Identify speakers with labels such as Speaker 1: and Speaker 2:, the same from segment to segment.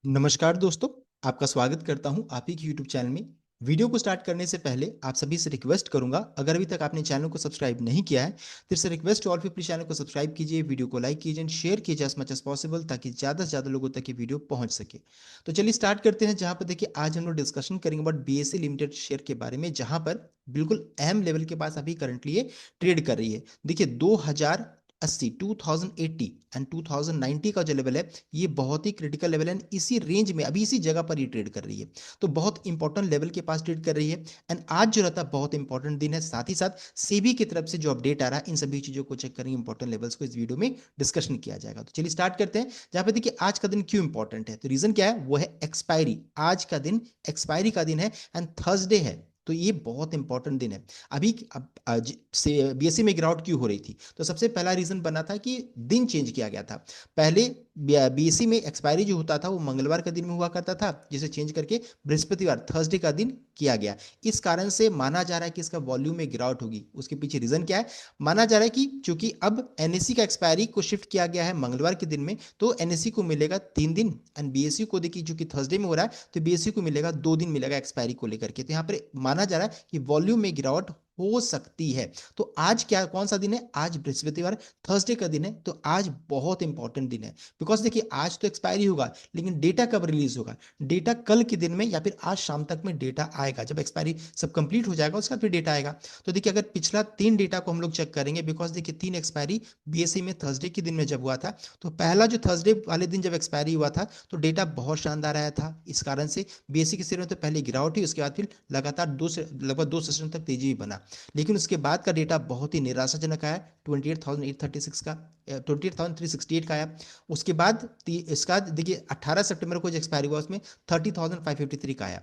Speaker 1: नमस्कार दोस्तों, आपका स्वागत करता हूं आप ही के यूट्यूब चैनल में। वीडियो को स्टार्ट करने से पहले आप सभी से रिक्वेस्ट करूंगा, अगर अभी तक आपने चैनल को सब्सक्राइब नहीं किया है फिर से रिक्वेस्ट ऑल पीपल चैनल को सब्सक्राइब कीजिए, वीडियो को लाइक कीजिए, शेयर कीजिए एज मच एज पॉसिबल ताकि ज़्यादा से ज़्यादा लोगों तक ये वीडियो पहुंच सके। तो चलिए स्टार्ट करते हैं, जहां पर देखिए आज हम लोग डिस्कशन करेंगे अबाउट बीएसई लिमिटेड शेयर के बारे में, जहां पर बिल्कुल अहम लेवल के पास अभी करंटली ये ट्रेड कर रही है। देखिए 2080 2080 एंड 2090 का जो लेवल है ये बहुत ही क्रिटिकल लेवल है। इसी रेंज में अभी इसी जगह पर ये ट्रेड कर रही है, तो बहुत इंपॉर्टेंट लेवल के पास ट्रेड कर रही है। एंड आज जो रहता है बहुत इंपॉर्टेंट दिन है, साथ ही साथ सेबी की तरफ से जो अपडेट आ रहा है इन सभी चीजों को चेक करेंगे, इंपॉर्टेंट लेवल्स को इस वीडियो में डिस्कशन किया जाएगा। तो चलिए स्टार्ट करते हैं। जहां पे देखिए आज का दिन क्यों इंपॉर्टेंट है, तो रीजन क्या है, वो है एक्सपायरी। आज का दिन एक्सपायरी का दिन है एंड थर्सडे है, तो ये बहुत इंपॉर्टेंट दिन है। अभी अब आज से बीएसई में गिरावट क्यों हो रही थी, तो सबसे पहला रीजन बना था कि दिन चेंज किया गया था। पहले बीएसई में एक्सपायरी जो होता था वो मंगलवार का दिन में हुआ करता था, जिसे चेंज करके बृहस्पतिवार थर्सडे का दिन किया गया। इस कारण से माना जा रहा है कि इसका वॉल्यूम में गिरावट होगी। उसके पीछे रीजन क्या है, माना जा रहा है कि चूंकि अब एनएससी का एक्सपायरी को शिफ्ट किया गया है मंगलवार के दिन में, तो एनएससी को मिलेगा 3 दिन एंड बीएसयू को देखिए चूंकि थर्सडे में हो रहा है तो बीएसयू को मिलेगा 2 दिन मिलेगा एक्सपायरी को लेकर के। तो यहाँ पर माना जा रहा है कि वॉल्यूम में गिरावट हो सकती है। तो आज क्या कौन सा दिन है, आज बृहस्पतिवार थर्सडे का दिन है, तो आज बहुत इंपॉर्टेंट दिन है। बिकॉज देखिए आज तो एक्सपायरी होगा, लेकिन डेटा कब रिलीज होगा, डेटा कल के दिन में या फिर आज शाम तक में डेटा आएगा। जब एक्सपायरी सब कंप्लीट हो जाएगा उसका फिर डेटा आएगा। तो देखिए अगर पिछला 3 डेटा को हम लोग चेक करेंगे, बिकॉज देखिए 3 एक्सपायरी बीएसई में थर्सडे के दिन में जब हुआ था, तो पहला जो थर्सडे वाले दिन जब एक्सपायरी हुआ था तो डेटा बहुत शानदार आया था। इस कारण से बीएसई के शेयर में तो पहले गिरावट हुई, उसके बाद फिर लगातार लगभग 2 सेशन तक तेजी भी बना। लेकिन उसके बाद का डेटा बहुत ही निराशाजनक आया, 28,836 का, 28,368 का आया। उसके बाद इसका देखिए 18 सितंबर को जो एक्सपायरी हुआ उसमें 30,553 का आया।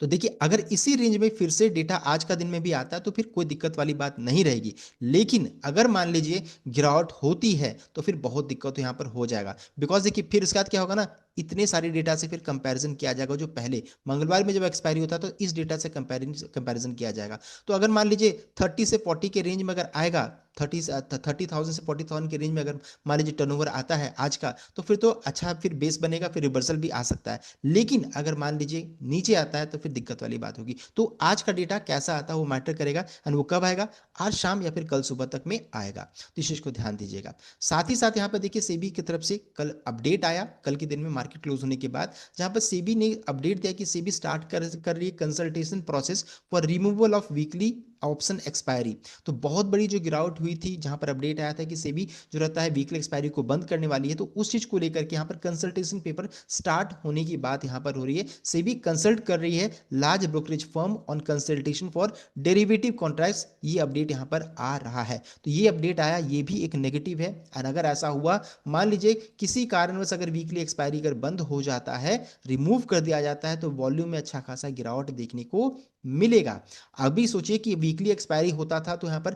Speaker 1: तो देखिए अगर इसी रेंज में फिर से डेटा आज का दिन में भी आता है तो फिर कोई दिक्कत वाली बात नहीं रहेगी। लेकिन अगर मान लीजिए गिरावट होती है तो फिर बहुत दिक्कत तो यहाँ पर हो जाएगा। बिकॉज देखिए फिर उसके बाद क्या होगा ना, इतने सारे डेटा से फिर कंपैरिजन किया जाएगा, जो पहले मंगलवार में जब एक्सपायरी होता है तो इस डेटा से कंपैरिजन किया जाएगा। तो अगर मान लीजिए 30 से 40 के रेंज में अगर आएगा, 30,000 से 40,000 के रेंज में अगर मान लीजिए टर्नओवर आता है आज का, तो फिर तो अच्छा फिर बेस बनेगा, फिर रिवर्सल भी आ सकता है। लेकिन अगर मान लीजिए नीचे आता है तो फिर दिक्कत वाली बात होगी। तो आज का डेटा कैसा आता है वो मैटर करेगा, एंड वो कब आएगा, आज शाम या फिर कल सुबह तक में आएगा। तो इस चीज को ध्यान दीजिएगा। साथ ही साथ यहाँ पर देखिए सेबी की तरफ से कल अपडेट आया, कल के दिन में मार्केट क्लोज होने के बाद, जहां पर सेबी ने अपडेट दिया कि सेबी स्टार्ट कर रही है consultation process for removal of weekly option expiry. तो बहुत बड़ी जो गिरावट हुई थी, जहां पर अपडेट आया था कि सेबी जो रहता है वीकली एक्सपायरी को बंद करने वाली है, तो उस चीज को लेकर के यहाँ पर कंसल्टेशन पेपर स्टार्ट होने की बात यहाँ पर हो रही है। सेबी कंसल्ट कर रही है large brokerage firm on consultation for derivative contracts, ये अपडेट यहाँ पर आ रहा है। तो ये अपडेट आया, ये भी एक नेगेटिव है। और अगर ऐसा हुआ, मान लीजिए किसी कारणवश अगर वीकली एक्सपायरी अगर बंद हो जाता है, रिमूव कर दिया जाता है, तो वॉल्यूम में अच्छा खासा गिरावट देखने को मिलेगा। अभी सोचिए कि वीकली एक्सपायरी होता था तो यहाँ पर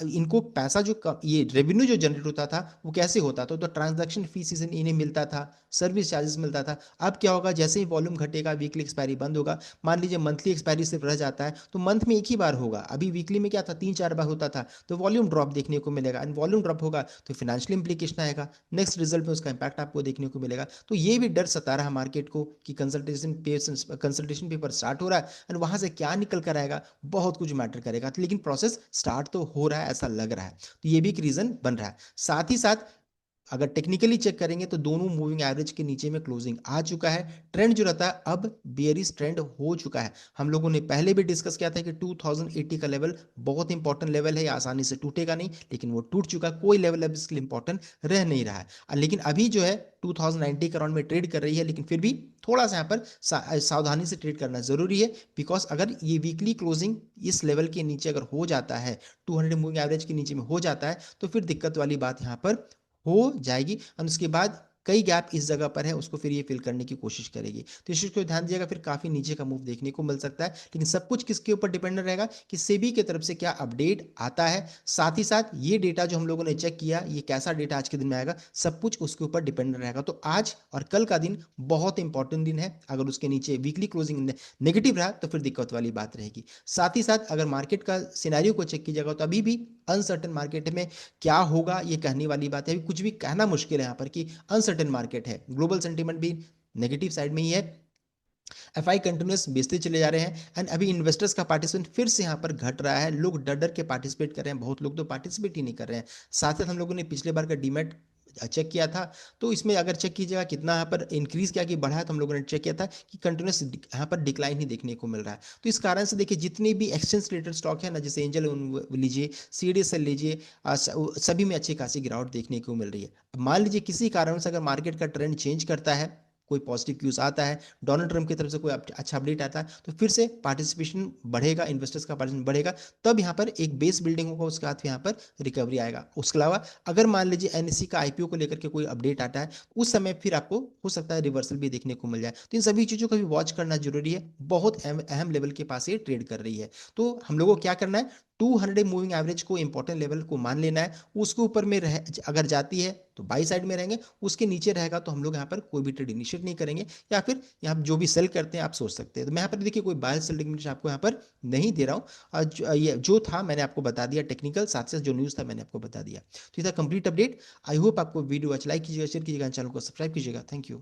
Speaker 1: इनको पैसा जो ये रेवेन्यू जो जनरेट होता था वो कैसे होता था, तो ट्रांजैक्शन फीस इन्हें मिलता था, सर्विस चार्जेस मिलता था। अब क्या होगा, जैसे ही वॉल्यूम घटेगा वीकली एक्सपायरी बंद होगा, मान लीजिए मंथली एक्सपायरी सिर्फ रह जाता है तो मंथ में एक ही बार होगा। अभी वीकली में क्या था, 3-4 बार होता था, तो वॉल्यूम ड्रॉप देखने को मिलेगा, एंड वॉल्यूम ड्रॉप होगा तो फिनेंशियल इंप्लीकेशन आएगा, नेक्स्ट रिजल्ट में उसका इंपैक्ट आपको देखने को मिलेगा। तो ये भी डर सता रहा है मार्केट को कि कंसल्टेशन पेपर स्टार्ट हो रहा है, एंड वहां से क्या निकल कर आएगा बहुत कुछ मैटर करेगा। लेकिन प्रोसेस स्टार्ट तो हो रहा है ऐसा लग रहा है, तो ये भी एक रीजन बन रहा है। साथ ही साथ अगर टेक्निकली चेक करेंगे तो दोनों मूविंग एवरेज के नीचे में क्लोजिंग आ चुका है। ट्रेंड जो रहता है अब बेयरिश ट्रेंड हो चुका है। हम लोगों ने पहले भी डिस्कस किया था कि 2080 का लेवल बहुत इंपॉर्टेंट लेवल है, आसानी से टूटेगा नहीं, लेकिन वो टूट चुका, कोई लेवल अब इसके लिए इंपॉर्टेंट रह नहीं रहा है। लेकिन अभी जो है 2090 के अराउंड में ट्रेड कर रही है, लेकिन फिर भी थोड़ा सा यहाँ पर सावधानी से ट्रेड करना जरूरी है। बिकॉज अगर ये वीकली क्लोजिंग इस लेवल के नीचे अगर हो जाता है, 200 मूविंग एवरेज के नीचे में हो जाता है, तो फिर दिक्कत वाली बात यहाँ पर हो जाएगी। और उसके बाद कई गैप इस जगह पर है, उसको फिर ये फिल करने की कोशिश करेगी। तो इस चीज को ध्यान दिएगा, फिर काफी नीचे का मूव देखने को मिल सकता है। लेकिन सब कुछ किसके ऊपर डिपेंडेंट रहेगा कि सेबी की तरफ से क्या अपडेट आता है। साथ ही साथ ये डेटा जो हम लोगों ने चेक किया, ये कैसा डेटा आज के दिन में आएगा, सब कुछ उसके ऊपर डिपेंडेंट रहेगा। तो आज और कल का दिन बहुत इंपॉर्टेंट दिन है। अगर उसके नीचे वीकली क्लोजिंग नेगेटिव रहा तो फिर दिक्कत वाली बात रहेगी। साथ ही साथ अगर मार्केट का सिनेरियो को चेक कीजिएगा तो अभी भी अनसर्टेन मार्केट में क्या होगा ये कहने वाली बात है, अभी कुछ भी कहना मुश्किल है यहाँ पर कि अनसर्टेन मार्केट है। ग्लोबल सेंटीमेंट भी नेगेटिव साइड में ही है। एफआई कंटिन्यूस बेचते चले जा रहे हैं एंड अभी इन्वेस्टर्स का पार्टिसिपेशन फिर से यहाँ पर घट रहा है। लोग डर डर के पार्टिसिपेट कर रहे हैं, बहुत लोग तो पार्टिसिपेट ही नहीं कर रहे हैं। साथ साथ हम लोगों ने पिछले बार का डीमैट चेक किया था, तो इसमें अगर चेक कीजिएगा कितना यहाँ पर इंक्रीज किया कि बढ़ा है, तो हम लोगों ने चेक किया था कि कंटिन्यूस यहाँ पर डिक्लाइन ही देखने को मिल रहा है। तो इस कारण से देखिए जितनी भी एक्सचेंज रिलेटेड स्टॉक है ना, जैसे एंजल लीजिए, सीडीएसएल लीजिए, सभी में अच्छी खासी गिरावट देखने को मिल रही है। अब मान लीजिए किसी कारण से अगर मार्केट का ट्रेंड चेंज करता है, कोई पॉजिटिव न्यूज़ आता है, डोनाल्ड ट्रंप की तरफ से कोई अच्छा अपडेट आता है, तो फिर से पार्टिसिपेशन बढ़ेगा, इन्वेस्टर्स का पार्टिसिपेशन बढ़ेगा, तब यहाँ पर एक बेस बिल्डिंग होगा, उसके बाद यहाँ पर रिकवरी आएगा। उसके अलावा अगर मान लीजिए एनएससी का आईपीओ को लेकर के कोई अपडेट आता है, उस समय फिर आपको हो सकता है रिवर्सल भी देखने को मिल जाए। तो इन सभी चीज़ों का भी वॉच करना जरूरी है, बहुत अहम लेवल के पास ये ट्रेड कर रही है। तो हम लोगों को क्या करना है, 200 मूविंग एवरेज को इंपॉर्टेंट लेवल को मान लेना है, उसके ऊपर में अगर जाती है तो बाई साइड में रहेंगे, उसके नीचे रहेगा तो हम लोग यहाँ पर कोई भी ट्रेड इनिशिएट नहीं करेंगे, या फिर यहाँ जो भी सेल करते हैं आप सोच सकते हैं। तो मैं यहाँ पर देखिए कोई बाय सेल रिकमेंडेशन आपको यहाँ पर नहीं दे रहा हूँ, और ये जो था मैंने आपको बता दिया टेक्निकल, साथ साथ जो न्यूज़ था मैंने आपको बता दिया। तो ये था कंप्लीट अपडेट। आई होप आपको वीडियो अच्छा, लाइक कीजिएगा, शेयर कीजिएगा, चैनल को सब्सक्राइब कीजिएगा। Thank you.